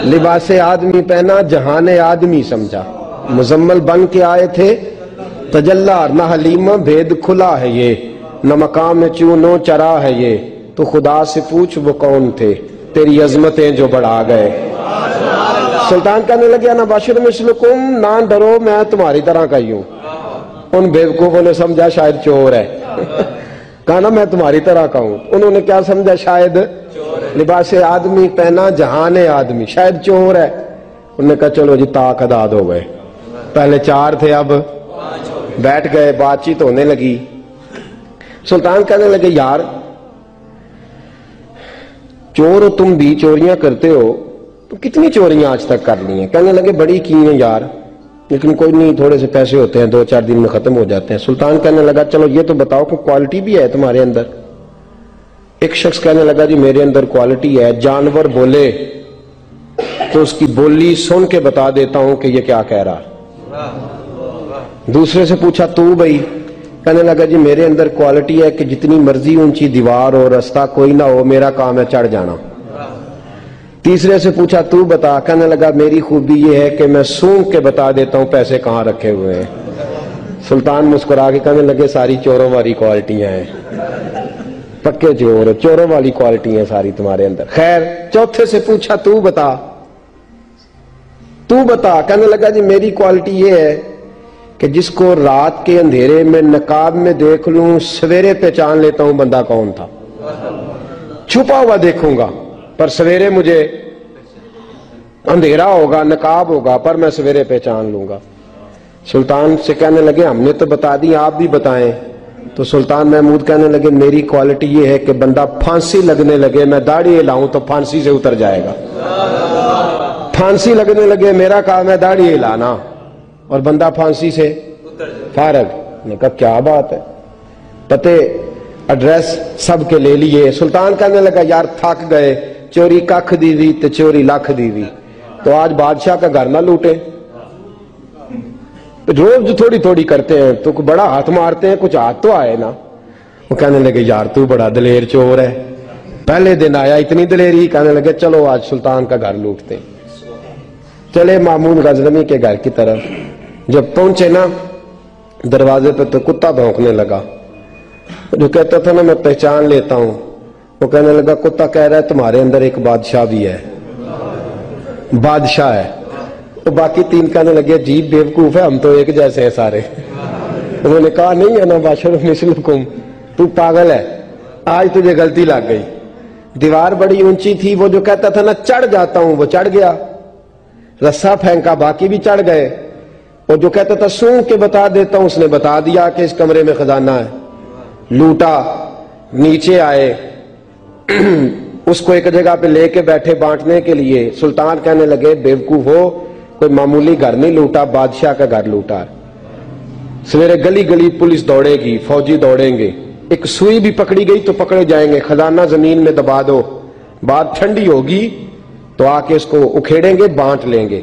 لباس آدمی پہنا جہان آدمی سمجھا، مزمل بن کے آئے تھے تجلا، نہ حلیمہ بھید کھلا ہے یہ، نہ مقام چونو چرا ہے یہ، تو خدا سے پوچھ وہ کون تھے تیری عظمتیں جو بڑھا گئے۔ سلطان کہنے لگے انا بشر مثلکم، نہ ڈرو میں تمہاری طرح کا ہی ہوں۔ ان بیوقوفوں نے سمجھا شاید چور ہے، کہا نا میں تمہاری طرح کا ہوں۔ انہوں نے کیا سمجھا؟ شاید لباس آدمی پہنا جہان آدمی، شاید چور ہے۔ انہوں نے کہا چلو جی طاق اداد ہو گئے، پہلے 4 تھے اب بیٹھ گئے، بات چیت ہونے لگی۔ سلطان کہنے لگے یار چور ہو تم بھی، چوریاں کرتے ہو، تو کتنی چوریاں آج تک کر لی ہیں؟ کہنے لگے بڑی کی ہیں یار، لیکن کوئی نہیں، تھوڑے سے پیسے ہوتے ہیں 2-4 دن میں ختم ہو جاتے ہیں۔ سلطان کہنے لگا چلو یہ تو بتاؤ کہ کوالٹی بھی ہے تمہارے اندر؟ ایک شخص کہنے لگا جی میرے اندر کوالٹی ہے، جانور بولے تو اس کی بولی سن کے بتا دیتا ہوں کہ یہ کیا کہہ رہا۔ دوسرے سے پوچھا تو بھائی؟ کہنے لگا جی میرے اندر کوالٹی ہے کہ جتنی مرضی اونچی دیوار اور راستہ کوئی نہ ہو، میرا کام ہے چڑھ جانا۔ تیسرے سے پوچھا تو بتا؟ کہنے لگا میری خوبی یہ ہے کہ میں سونگ کے بتا دیتا ہوں پیسے کہاں رکھے ہوئے ہیں۔ سلطان مسکرا کے کہنے لگے ساری چوروں والی کوالٹیاں ہیں، پکے چور، چوروں والی کوالٹی ہیں ساری تمہارے اندر۔ خیر چوتھے سے پوچھا تو بتا، تو بتا؟ کہنے لگا جی میری کوالٹی یہ ہے کہ جس کو رات کے اندھیرے میں نقاب میں دیکھ لوں سویرے پہچان لیتا ہوں بندہ کون تھا۔ چھپا ہوا دیکھوں گا پر سویرے مجھے اندھیرا ہوگا، نقاب ہوگا، پر میں سویرے پہچان لوں گا۔ سلطان سے کہنے لگے ہم نے تو بتا دی، آپ بھی بتائیں۔ تو سلطان محمود کہنے لگے میری کوالٹی یہ ہے کہ بندہ پھانسی لگنے لگے میں داڑھی ہلاؤں تو پھانسی سے اتر جائے گا۔ پھانسی لگنے لگے میرا کام ہے داڑھی ہلانا اور بندہ پھانسی سے فارغ۔ نے کہا کیا بات ہے، پتے ایڈریس سب کے لے لیے۔ سلطان کہنے لگا یار تھک گئے، چوری ککھ دی ہوئی تے چوری لکھ دی ہوئی، تو آج بادشاہ کا گھر نہ لوٹے؟ روز تھوڑی تھوڑی کرتے ہیں تو بڑا ہاتھ مارتے ہیں، کچھ ہاتھ تو آئے نا۔ وہ کہنے لگے یار تو بڑا دلیر چور ہے، پہلے دن آیا اتنی دلیری۔ کہنے لگے چلو آج سلطان کا گھر لوٹتے ہیں۔ چلے مامون غزنوی کے گھر کی طرف۔ جب پہنچے نا دروازے پہ تو کتا بھونکنے لگا، جو کہتا تھا نا میں پہچان لیتا ہوں، وہ کہنے لگا کتا کہہ رہا ہے تمہارے اندر ایک بادشاہ بھی ہے، بادشاہ ہے۔ تو باقی 3 کہنے لگے عجیب بیوقوف ہے، ہم تو ایک جیسے ہیں سارے۔ انہوں نے کہا نہیں انا بشر مثلکم، تو پاگل ہے، آج تجھے غلطی لگ گئی۔ دیوار بڑی اونچی تھی، وہ جو کہتا تھا نا چڑھ جاتا ہوں وہ چڑھ گیا، رسا پھینکا باقی بھی چڑھ گئے، اور جو کہتا تھا سونگ کے بتا دیتا ہوں اس نے بتا دیا کہ اس کمرے میں خزانہ ہے۔ لوٹا، نیچے آئے، اس کو ایک جگہ پہ لے کے بیٹھے بانٹنے کے لیے۔ سلطان کہنے لگے بیوقوف ہو، کوئی معمولی گھر نہیں لوٹا، بادشاہ کا گھر لوٹا۔ سویرے گلی گلی پولیس دوڑے گی، فوجی دوڑیں گے، ایک سوئی بھی پکڑی گئی تو پکڑے جائیں گے، خزانہ زمین میں دبا دو، بات ٹھنڈی ہوگی تو آ کے اس کو اکھیڑیں گے، بانٹ لیں گے۔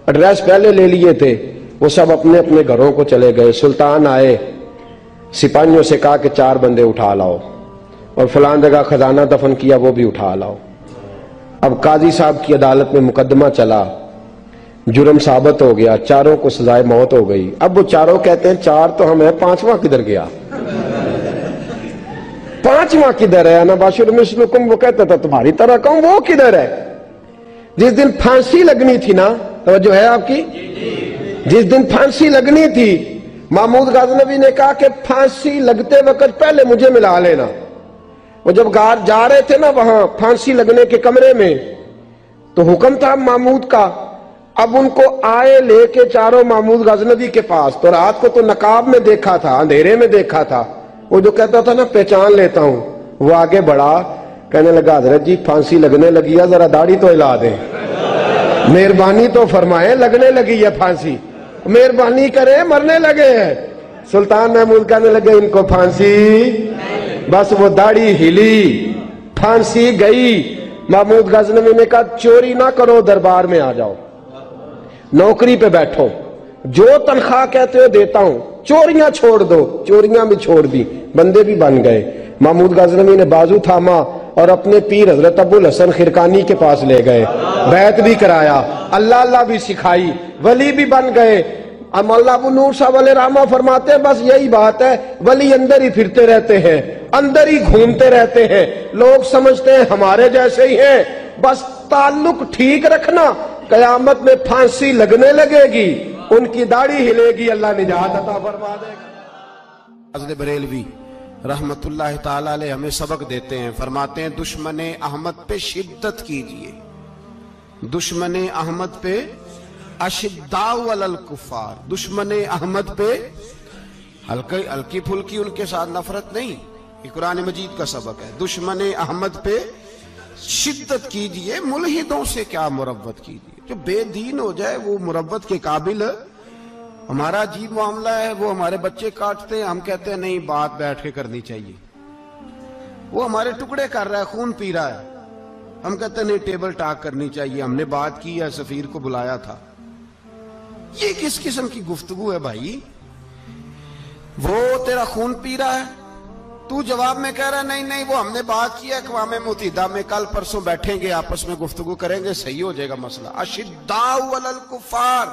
ایڈریس پہلے لے لیے تھے، وہ سب اپنے اپنے گھروں کو چلے گئے۔ سلطان آئے، سپاہیوں سے کہا کہ 4 بندے اٹھا لاؤ، اور فلان جگہ خزانہ دفن کیا وہ بھی اٹھا لاؤ۔ اب قاضی صاحب کی عدالت میں مقدمہ چلا، جرم ثابت ہو گیا، 4 کو سزائے موت ہو گئی۔ اب وہ 4 کہتے ہیں 4 تو ہم ہیں، 5واں کدھر گیا؟ 5واں کدھر ہے؟ انا بشر مثلکم، وہ کہتا تھا تمہاری طرح کہوں، وہ کدھر ہے؟ جس دن پھانسی لگنی تھی نا، توجہ ہے آپ کی، جس دن پھانسی لگنی تھی محمود غزنوی نے کہا کہ پھانسی لگتے وقت پہلے مجھے ملا لینا۔ وہ جب جا رہے تھے نا وہاں پھانسی لگنے کے کمرے میں تو حکم تھا محمود کا، اب ان کو آئے لے کے 4 محمود غزنوی کے پاس، تو رات کو تو نقاب میں دیکھا تھا، اندھیرے میں دیکھا تھا، وہ جو کہتا تھا نا پہچان لیتا ہوں، وہ آگے بڑھا، کہنے لگا حضرت جی پھانسی لگنے لگی ہے، ذرا داڑھی تو ہلا دیں، مہربانی تو فرمائیں، لگنے لگی ہے پھانسی، مہربانی کریں، مرنے لگے ہیں۔ سلطان محمود کہنے لگے ان کو پھانسی، بس وہ داڑھی ہلی، پھانسی گئی۔ محمود غزنوی نے کہا چوری نہ کرو، دربار میں آ جاؤ، نوکری پہ بیٹھو، جو تنخواہ کہتے ہو دیتا ہوں، چوریاں چھوڑ دو، چوریاں بھی چھوڑ دی، بندے بھی بن گئے۔ محمود غزنوی نے بازو تھاما اور اپنے پیر حضرت ابو الحسن خرقانی کے پاس لے گئے، بیعت بھی کرایا، اللہ اللہ بھی سکھائی، ولی بھی بن گئے۔ مولانا ابو نور صاحب علیہ رحمہ فرماتے ہیں بس یہی بات ہے، ولی اندر ہی پھرتے رہتے ہیں، اندر ہی گھومتے رہتے ہیں، لوگ سمجھتے ہیں ہمارے جیسے ہی ہیں، بس تعلق ٹھیک رکھنا، قیامت میں پھانسی لگنے لگے گی، ان کی داڑھی ہلے گی، اللہ نجات عطا فرما دے گا۔ حضرت بریلوی رحمت اللہ تعالی علیہ ہمیں سبق دیتے ہیں، فرماتے ہیں دشمن احمد پہ شدت کیجئے، دشمن احمد پہ اشداء علی الکفار، دشمن احمد پہ ہلکی پھلکی ان کے ساتھ نفرت نہیں، یہ قرآن مجید کا سبق ہے، دشمن احمد پہ شدت کیجئے، ملحدوں سے کیا مروت کیجئے، جو بے دین ہو جائے وہ مروت کے قابل ہے۔ ہمارا عجیب معاملہ ہے، وہ ہمارے بچے کاٹتے ہیں، ہم کہتے ہیں نہیں بات بیٹھ کے کرنی چاہیے، وہ ہمارے ٹکڑے کر رہا ہے، خون پی رہا ہے، ہم کہتے ہیں نہیں ٹیبل ٹاک کرنی چاہیے، ہم نے بات کی ہے، سفیر کو بلایا تھا۔ یہ کس قسم کی گفتگو ہے بھائی؟ وہ تیرا خون پی رہا ہے، تو جواب میں کہہ رہا ہے نہیں نہیں وہ ہم نے بات کی ہے، اقوام متحدہ میں کل پرسوں بیٹھیں گے، آپس میں گفتگو کریں گے، صحیح ہو جائے گا مسئلہ۔ اشداء علی الکفار،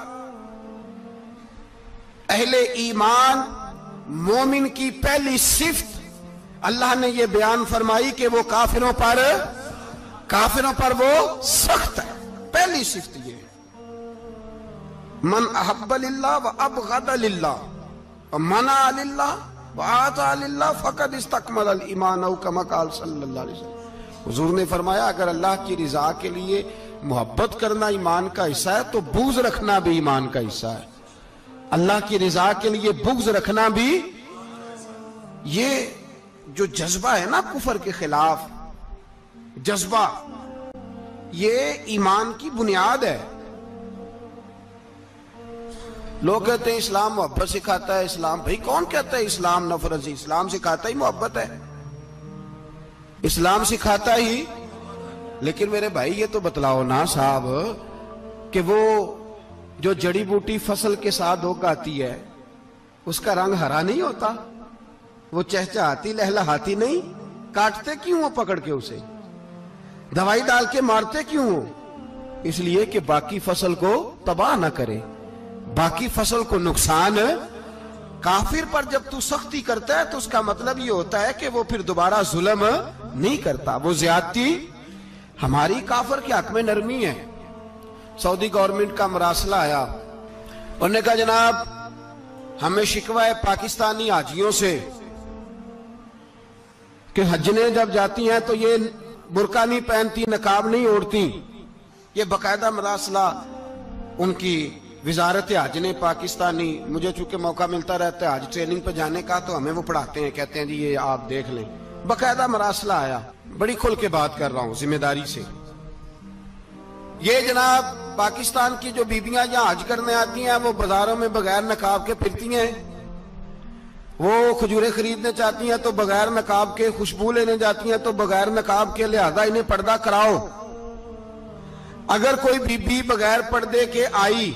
اہل ایمان مومن کی پہلی صفت اللہ نے یہ بیان فرمائی کہ وہ کافروں پر وہ سخت ہے، پہلی صفت یہ ہے، من احب للہ و ابغض للہ و منع للہ و آطاع للہ فقد استکمل الایمان او کما قال صلی اللہ علیہ وسلم۔ حضور نے فرمایا اگر اللہ کی رضا کے لیے محبت کرنا ایمان کا حصہ ہے تو بغض رکھنا بھی ایمان کا حصہ ہے، اللہ کی رضا کے لیے بغض رکھنا بھی۔ یہ جو جذبہ ہے نا کفر کے خلاف جذبہ، یہ ایمان کی بنیاد ہے۔ لوگ کہتے ہیں اسلام محبت سکھاتا ہے، اسلام، بھئی کون کہتا ہے اسلام نفرت سے؟ اسلام سکھاتا ہی محبت ہے، اسلام سکھاتا ہی۔ لیکن میرے بھائی یہ تو بتلاؤ نا صاحب کہ وہ جو جڑی بوٹی فصل کے ساتھ اگاتی ہے اس کا رنگ ہرا نہیں ہوتا، وہ چہچہاتی لہلہاتی نہیں، کاٹتے کیوں ہو پکڑ کے اسے، دوائی ڈال کے مارتے کیوں ہو؟ اس لیے کہ باقی فصل کو تباہ نہ کرے، باقی فصل کو نقصان۔ کافر پر جب تو سختی کرتا ہے تو اس کا مطلب یہ ہوتا ہے کہ وہ پھر دوبارہ ظلم نہیں کرتا، وہ زیادتی۔ ہماری کافر کے حق میں نرمی ہے۔ سعودی گورنمنٹ کا مراسلہ آیا، انہوں نے کہا جناب ہمیں شکوہ ہے پاکستانی حاجیوں سے کہ حجنے جب جاتی ہیں تو یہ برقع نہیں پہنتی، نقاب نہیں اوڑھتی۔ یہ باقاعدہ مراسلہ ان کی وزارت حج نے پاکستانی، مجھے چونکہ موقع ملتا رہتا ہے حج ٹریننگ پہ جانے کا تو ہمیں وہ پڑھاتے ہیں، کہتے ہیں جی یہ آپ دیکھ لیں، باقاعدہ مراسلہ آیا، بڑی کھل کے بات کر رہا ہوں ذمہ داری سے۔ یہ جناب پاکستان کی جو بیبیاں یہاں حج کرنے آتی ہیں وہ بازاروں میں بغیر نقاب کے پھرتی ہیں، وہ کھجوریں خریدنے چاہتی ہیں تو بغیر نقاب کے، خوشبو لینے جاتی ہیں تو بغیر نقاب کے، لہذا انہیں پردہ کراؤ۔ اگر کوئی بی بی بغیر پردے کے آئی،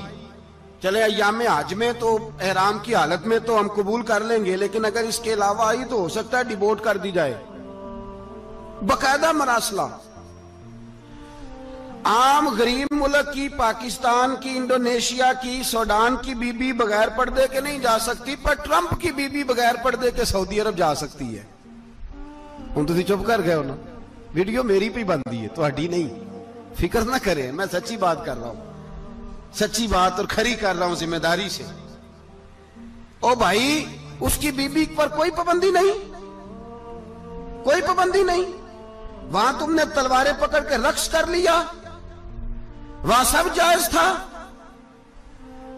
چلے ایام حج میں تو احرام کی حالت میں تو ہم قبول کر لیں گے، لیکن اگر اس کے علاوہ آئی تو ہو سکتا ہے ڈیبورٹ کر دی جائے۔ باقاعدہ مراسلہ۔ عام غریب ملک کی، پاکستان کی، انڈونیشیا کی، سوڈان کی بی بی بغیر پردے کے نہیں جا سکتی، پر ٹرمپ کی بی بی بغیر پردے کے سعودی عرب جا سکتی ہے۔ ہم تو چپ کر گئے ہو نا، ویڈیو میری پہ بندی ہے تو ہڈی نہیں، فکر نہ کریں، میں سچی بات کر رہا ہوں، سچی بات اور کھری کر رہا ہوں ذمہ داری سے۔ او بھائی اس کی بی بی پر کوئی پابندی نہیں، کوئی پابندی نہیں۔ وہاں تم نے تلواریں پکڑ کے رقص کر لیا، وہاں سب جائز تھا۔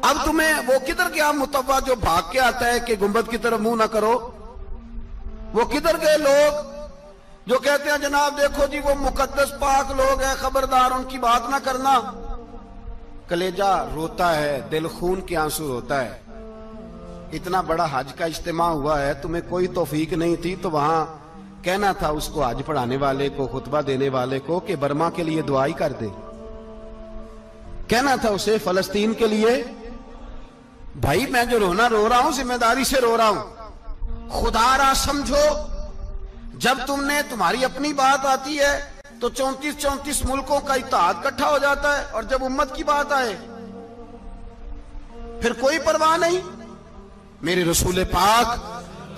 اب تمہیں وہ کدھر گیا متوع جو بھاگ کے آتا ہے کہ گنبد کی طرف منہ نہ کرو؟ وہ کدھر گئے لوگ جو کہتے ہیں جناب دیکھو جی وہ مقدس پاک لوگ ہیں، خبردار ان کی بات نہ کرنا؟ کلیجہ روتا ہے، دل خون کے آنسو ہوتا ہے۔ اتنا بڑا حج کا اجتماع ہوا ہے، تمہیں کوئی توفیق نہیں تھی تو وہاں کہنا تھا اس کو، حج پڑھانے والے کو، خطبہ دینے والے کو کہ برما کے لیے دعائی کر دے، کہنا تھا اسے فلسطین کے لیے۔ بھائی میں جو رونا رو رہا ہوں ذمہ داری سے رو رہا ہوں، خدا را سمجھو جب تم نے تمہاری اپنی بات آتی ہے تو 34 ملکوں کا اتحاد اکٹھا ہو جاتا ہے، اور جب امت کی بات آئے پھر کوئی پرواہ نہیں۔ میرے رسول پاک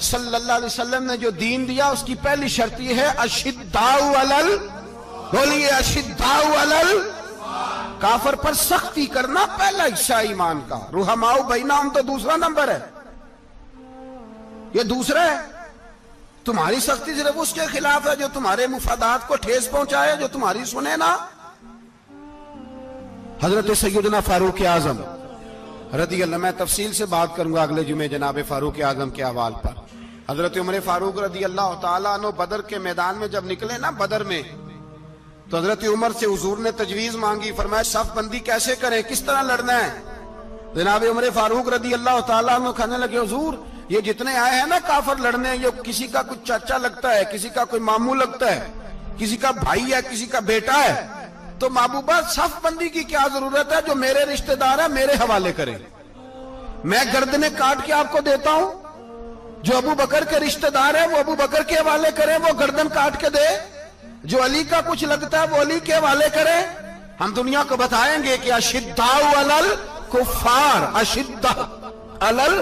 صلی اللہ علیہ وسلم نے جو دین دیا اس کی پہلی شرط یہ ہے اشداء علل، بولیے اشداء علل، کافر پر سختی کرنا پہلا حصہ ایمان کا۔ رحماء بینہم تو دوسرا نمبر ہے، یہ دوسرا ہے۔ تمہاری سختی صرف اس کے خلاف ہے جو تمہارے مفادات کو ٹھیس پہنچائے، جو تمہاری سنے نا۔ حضرت سیدنا فاروق اعظم رضی اللہ، میں تفصیل سے بات کروں گا اگلے جمعے جناب فاروق اعظم کے حوال پر۔ حضرت عمر فاروق رضی اللہ تعالیٰ عنہ بدر کے میدان میں جب نکلے نا، بدر میں، تو حضرت عمر سے حضور نے تجویز مانگی، فرمایا صف بندی کیسے کریں، کس طرح لڑنا ہے؟ جناب عمر فاروق رضی اللہ تعالیٰ عنہ کہنے لگے حضور یہ جتنے آئے ہیں نا کافر لڑنے، یہ کسی کا کچھ چاچا لگتا ہے، کسی کا کوئی ماموں لگتا ہے، کسی کا بھائی ہے، کسی کا بیٹا ہے، تو محبوبہ صف بندی کی کیا ضرورت ہے؟ جو میرے رشتہ دار ہے میرے حوالے کریں، میں گردنیں کاٹ کے آپ کو دیتا ہوں۔ جو ابو بکر کے رشتہ دار ہے وہ ابو بکر کے حوالے کریں، وہ گردن کاٹ کے دے۔ جو علی کا کچھ لگتا ہے وہ علی کے حوالے کریں۔ ہم دنیا کو بتائیں گے کہ اشداء علل کفار، اشداء علل،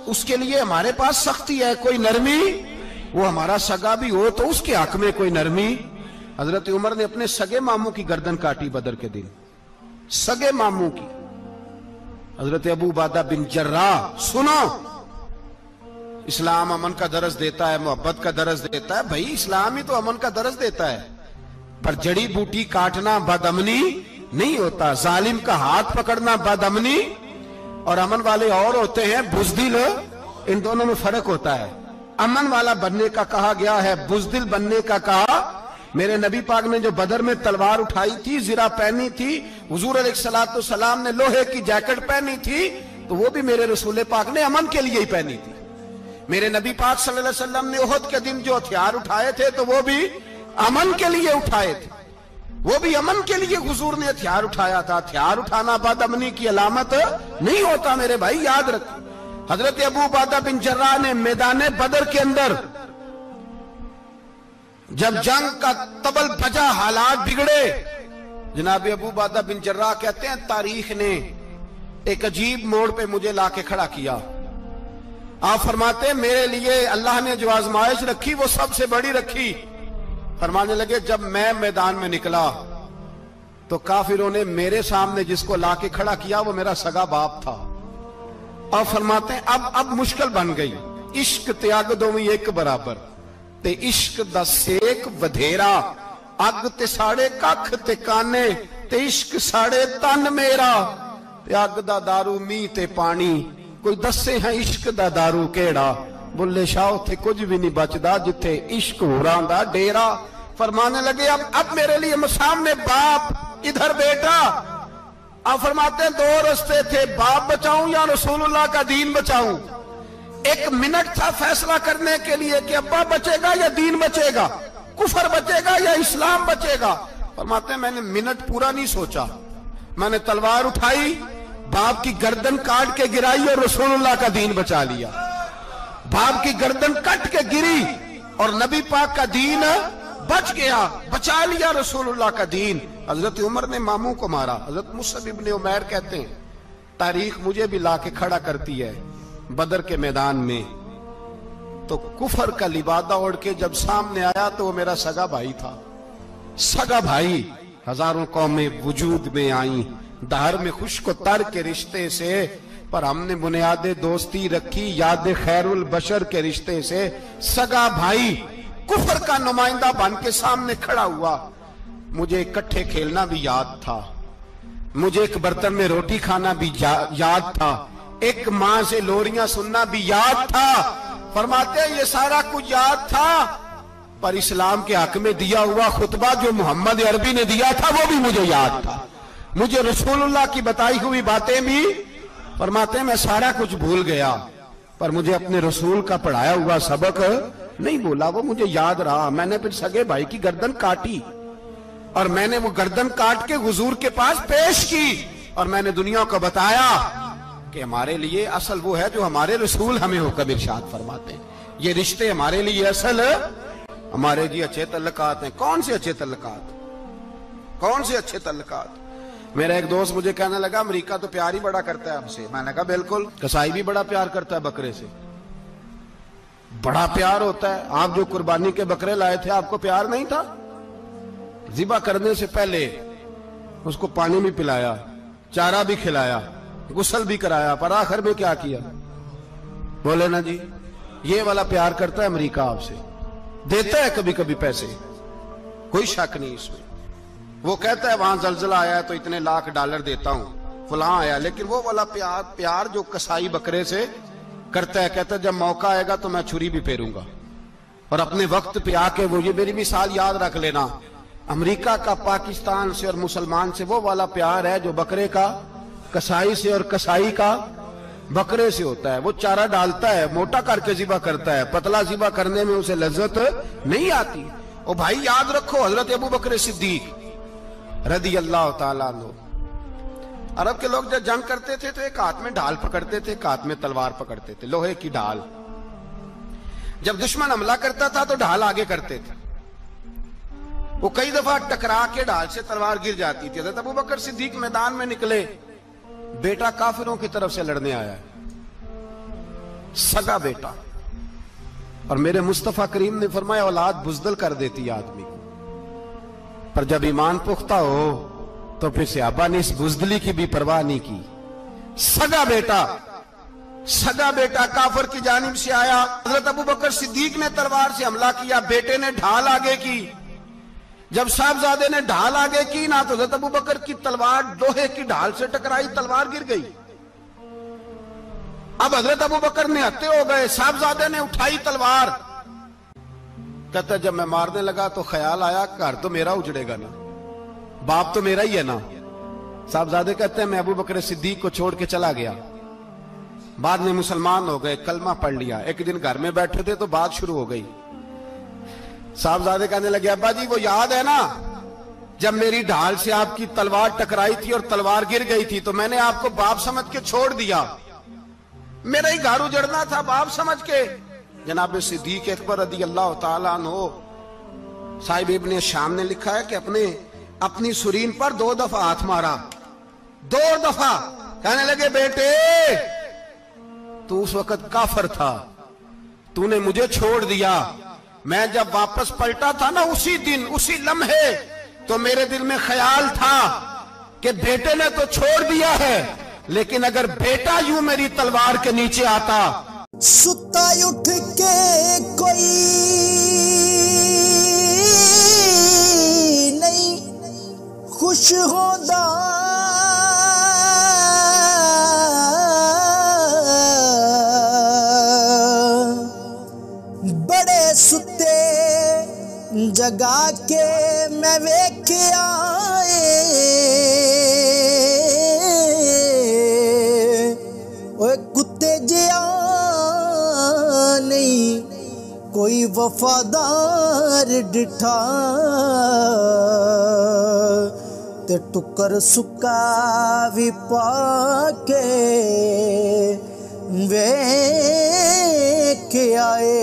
اس کے لیے ہمارے پاس سختی ہے، کوئی نرمی، وہ ہمارا سگا بھی ہو تو اس کے حق میں کوئی نرمی۔ حضرت عمر نے اپنے سگے ماموں کی گردن کاٹی بدر کے دن، سگے ماموں کی۔ حضرت ابو عبیدہ بن جراح، سنو، اسلام امن کا درس دیتا ہے، محبت کا درس دیتا ہے، بھائی اسلام ہی تو امن کا درس دیتا ہے، پر جڑی بوٹی کاٹنا بد امنی نہیں ہوتا، ظالم کا ہاتھ پکڑنا بد امنی، اور امن والے اور ہوتے ہیں بزدل، ان دونوں میں فرق ہوتا ہے۔ امن والا بننے کا کہا گیا ہے، بزدل بننے کا کہا۔ میرے نبی پاک نے جو بدر میں تلوار اٹھائی تھی، زرہ پہنی تھی، حضور علیہ السلام نے لوہے کی جیکٹ پہنی تھی، تو وہ بھی میرے رسول پاک نے امن کے لیے ہی پہنی تھی۔ میرے نبی پاک صلی اللہ علیہ وسلم نے احد کے دن جو ہتھیار اٹھائے تھے تو وہ بھی امن کے لیے اٹھائے تھے، وہ بھی امن کے لیے حضور نے ہتھیار اٹھایا تھا۔ ہتھیار اٹھانا بد امنی کی علامت نہیں ہوتا میرے بھائی، یاد رکھ۔ حضرت ابو عبیدہ بن جراح نے میدان بدر کے اندر جب جنگ کا طبل بجا، حالات بگڑے، جناب ابو عبیدہ بن جراح کہتے ہیں تاریخ نے ایک عجیب موڑ پہ مجھے لا کے کھڑا کیا۔ آپ فرماتے ہیں میرے لیے اللہ نے جو آزمائش رکھی وہ سب سے بڑی رکھی۔ فرمانے لگے جب میں میدان میں نکلا تو کافروں نے میرے سامنے جس کو لا کے کھڑا کیا وہ میرا سگا باپ تھا۔ اور فرماتے ہیں اب مشکل بن گئی، عشق تے اگ دوویں ایک برابر، تے عشق دا سیک ودھیرا، اگ تے ساڑے ککھ تے کانے، تے عشق ساڑے تن میرا، تے اگ دا دارو می تے پانی، کوئی دسے ہیں عشق دا دارو کیڑا، بلے شاہ تھے کچھ بھی نہیں بچدا جتھے عشق ہوراں دا ڈیرا۔ فرمانے لگے اب میرے لیے سامنے باپ، ادھر بیٹا۔ آپ فرماتے ہیں دو رستے تھے، باپ بچاؤں یا رسول اللہ کا دین بچاؤں۔ ایک منٹ تھا فیصلہ کرنے کے لیے کہ ابا بچے گا یا دین بچے گا، کفر بچے گا یا اسلام بچے گا۔ فرماتے ہیں میں نے منٹ پورا نہیں سوچا، میں نے تلوار اٹھائی، باپ کی گردن کاٹ کے گرائی اور رسول اللہ کا دین بچا لیا۔ باپ کی گردن کٹ کے گری اور نبی پاک کا دین بچ گیا، بچا لیا رسول اللہ کا دین۔ حضرت عمر نے ماموں کو مارا۔ حضرت مصعب ابن عمیر کہتے ہیں تاریخ مجھے بھی لا کے کھڑا کرتی ہے بدر کے میدان میں، تو کفر کا لبادہ اوڑھ کے جب سامنے آیا تو وہ میرا سگا بھائی تھا، سگا بھائی۔ ہزاروں قومیں وجود میں آئیں دہر میں خشک و تر کے رشتے سے، پر ہم نے بنیاد دوستی رکھی یاد خیر البشر کے رشتے سے۔ سگا بھائی کفر کا نمائندہ بن کے سامنے کھڑا ہوا۔ مجھے اکٹھے کھیلنا بھی یاد تھا، مجھے ایک برتن میں روٹی کھانا بھی یاد تھا، ایک ماں سے لوریاں سننا بھی یاد تھا۔ فرماتے ہیں یہ سارا کچھ یاد تھا، پر اسلام کے حق میں دیا ہوا خطبہ جو محمد عربی نے دیا تھا وہ بھی مجھے یاد تھا، مجھے رسول اللہ کی بتائی ہوئی باتیں بھی۔ فرماتے ہیں میں سارا کچھ بھول گیا، پر مجھے اپنے رسول کا پڑھایا ہوا سبق نہیں بولا، وہ مجھے یاد رہا۔ میں نے پھر سگے بھائی کی گردن کاٹی اور میں نے وہ گردن کاٹ کے حضور کے پاس پیش کی، اور میں نے دنیا کو بتایا کہ ہمارے لیے اصل وہ ہے جو ہمارے رسول ہمیں حکم ارشاد فرماتے ہیں۔ یہ رشتے ہمارے لیے اصل ہمارے جی اچھے تعلقات ہیں. کون سے اچھے تعلقات؟ کون سے اچھے تعلقات؟ میرا ایک دوست مجھے کہنے لگا امریکہ تو پیار ہی بڑا کرتا ہے ہم سے. میں نے کہا بالکل. کسائی بھی بڑا پیار کرتا ہے بکرے سے, بڑا پیار ہوتا ہے. آپ جو قربانی کے بکرے لائے تھے آپ کو پیار نہیں تھا؟ ذبح کرنے سے پہلے اس کو پانی بھی پلایا, چارہ بھی کھلایا, غسل بھی کرایا, پر آخر میں کیا کیا؟ بولے نا جی. یہ والا پیار کرتا ہے امریکہ آپ سے. دیتا ہے کبھی کبھی پیسے, کوئی شک نہیں اس میں. وہ کہتا ہے وہاں زلزلہ آیا ہے تو اتنے لاکھ ڈالر دیتا ہوں, فلاں آیا. لیکن وہ والا پیار جو کسائی بکرے سے کرتا ہے, کہتا ہے جب موقع آئے گا تو میں چھری بھی پھیروں گا. اور اپنے وقت پہ آ کے وہ, یہ میری مثال یاد رکھ لینا, امریکہ کا پاکستان سے اور مسلمان سے وہ والا پیار ہے جو بکرے کا کسائی سے اور کسائی کا بکرے سے ہوتا ہے. وہ چارہ ڈالتا ہے, موٹا کر کے ذبح کرتا ہے, پتلا ذبح کرنے میں اسے لذت نہیں آتی. اور بھائی یاد رکھو, حضرت ابو بکر صدیق رضی اللہ تعالیٰ عنہ, عرب کے لوگ جب جنگ کرتے تھے تو ایک ہاتھ میں ڈھال پکڑتے تھے, ایک ہاتھ میں تلوار پکڑتے تھے, لوہے کی ڈھال. جب دشمن حملہ کرتا تھا تو ڈھال آگے کرتے تھے. وہ کئی دفعہ ٹکرا کے ڈھال سے تلوار گر جاتی تھی. حضرت ابو بکر صدیق میدان میں نکلے, بیٹا کافروں کی طرف سے لڑنے آیا ہے, سگا بیٹا. اور میرے مصطفیٰ کریم نے فرمایا اولاد بزدل کر دیتی آدمی کو, پر جب ایمان پختہ ہو تو پھر صحابہ نے اس بزدلی کی بھی پرواہ نہیں کی. سگا بیٹا کافر کی جانب سے آیا. حضرت ابو بکر صدیق نے تلوار سے حملہ کیا, بیٹے نے ڈھال آگے کی. جب صاحبزادے نے ڈھال آگے کی نا تو حضرت ابو بکر کی تلوار لوہے کی ڈھال سے ٹکرائی, تلوار گر گئی. اب حضرت ابو بکر نے ہتے ہو گئے, صاحبزادے نے اٹھائی تلوار. کہتا جب میں مارنے لگا تو خیال آیا گھر تو میرا اجڑے گا نا, باپ تو میرا ہی ہے نا. صاحبزادے کہتے ہیں میں ابو بکر صدیق کو چھوڑ کے چلا گیا. بعد میں مسلمان ہو گئے, کلمہ پڑھ لیا. ایک دن گھر میں بیٹھے تھے تو بات شروع ہو گئی. صاحبزادے کہنے لگے ابا جی وہ یاد ہے نا جب میری ڈھال سے آپ کی تلوار ٹکرائی تھی اور تلوار گر گئی تھی تو میں نے آپ کو باپ سمجھ کے چھوڑ دیا, میرا ہی گھر اجڑنا تھا باپ سمجھ کے. جناب صدیق اکبر رضی اللہ تعالیٰ عنہ, صاحب ابن شام نے لکھا ہے کہ اپنی سرین پر 2 دفعہ ہاتھ مارا, 2 دفعہ. کہنے لگے بیٹے تو اس وقت کافر تھا, تو نے مجھے چھوڑ دیا. میں جب واپس پلٹا تھا نا اسی دن اسی لمحے تو میرے دل میں خیال تھا کہ بیٹے نے تو چھوڑ دیا ہے, لیکن اگر بیٹا یوں میری تلوار کے نیچے آتا. ستا اٹھ کے کوئی نہیں خوش ہوتا, بڑے ستے جگا کے میں ویکھیا اوے کتے جیا نہیں کوئی وفادار ڈٹھا, تے ٹکر سکا بھی پا کے ویکھ آئے.